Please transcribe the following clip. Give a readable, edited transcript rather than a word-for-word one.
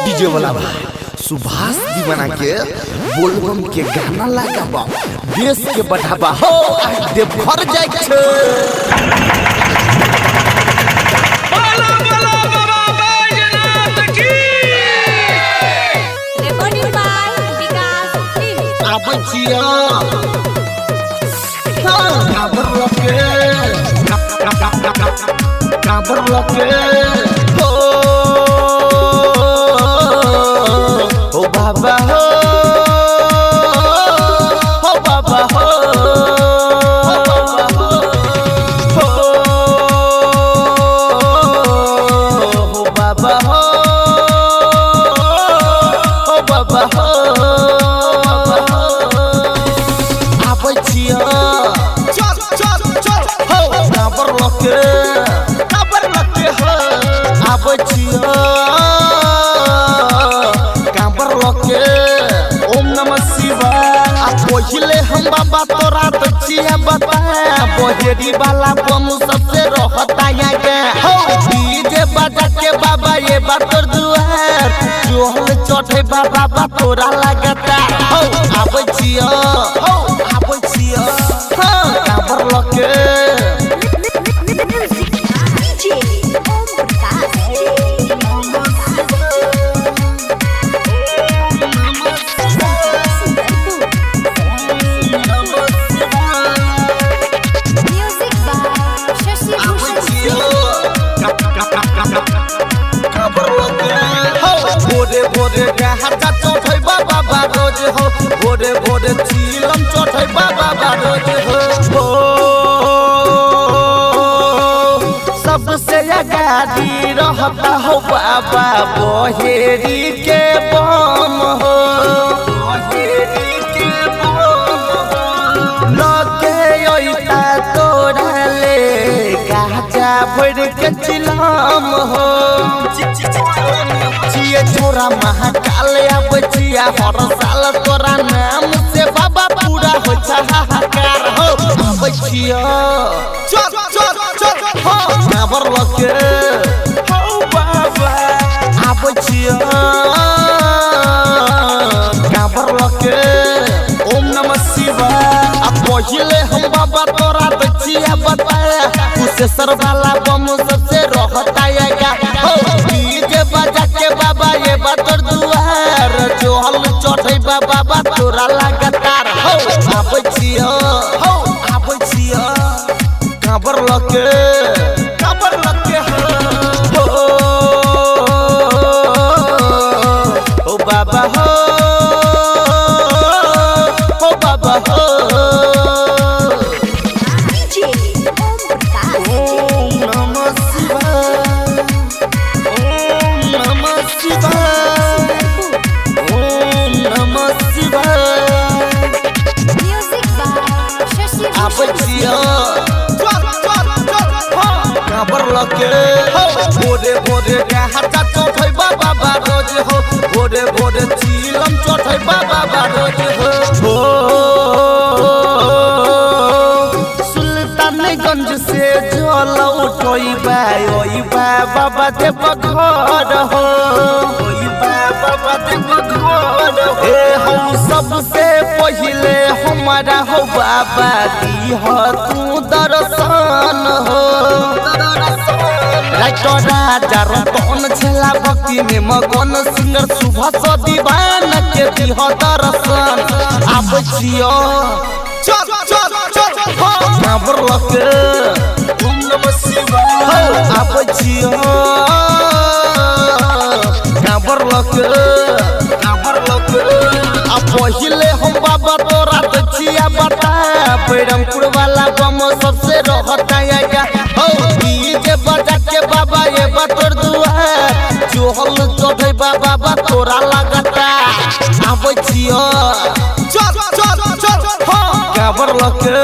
DJ वाला भाई सुभाष दीवाना के बोलबम के गाना लगाबा देश के बढ़ाबा हो आज देवघर जाय छे बोलो बोलो बाबा बैजनाथ की रिकॉर्डिंग बाय विकास टीवी आबचिया काबर लके हो बाबा हो बाबा हो बाबा हो बाबा हो आबचिया चल हो काबर लके हो आबचिया ओम नमः शिवाय पहिले हम बाबा तोरा दचिया बता बहेरी वाला बम सबसे रहता आगे हो डीजे बजा के बाबा ये बातर दुआर जोहल चढ़े बाबा तोरा लगता हो आबचिया हां काबर लके DJ Om Prakash music by Shashi भोरे गाहता चढ़ै बाबा रोज हो भोरे चीलम चढ़ै बाबा रोज हो सबसे आगाड़ी रहता हो बाबा बहेरी के बम हो लगे ओइता तोरा ले गाजा भर के चिलम हो चिए छोरा महाकाल आबचिया हर साल तोरा नाम से बाबा पूरा हो हाहाकार हो आबचिया चल हो काबर लके हो बाबा आबचिया काबर लके ओम नमः शिवाय पहिले हम बाबा तोरा दचिया बताया कुशेश्वर वाला बम सबसे रहता आगा हो डीजे बजा के बाबा ये बातर दुआर जोहल चढ़े बाबा तोरा लगातार हो आबचिया काबर लके हो बाबा हो बाबा हो डीजे ओम प्रकाश ओम नमः शिवाय म्यूजिक बाय शशि आबचिया काबर लके भोरे गाहता चढ़ै बाबा रोज हो भोरे चीलम चढ़ै बाबा रोज हो सुल्तानगंज से जल उठोइबा बाबा देवघर हो बाबा देवघर हे हम सबसे पहिले हमारा हो बाबा दीह तू दर्शन हो राजा रतन छेला भक्ति में मगन सिंगर सुभाष दीवाना के दीह दर्शन आबचिया चल हो काबर लके ओम नमः शिवाय आबचिया काबर लके पहिले हम बाबा तोरा दचिया बता बैरमपुर वाला बम सबसे रहता आगा हो डीजे बजा के बाबा ये बातर दुआर जोहल चढ़े बाबा तोरा लगता आबचिया चल हो काबर लके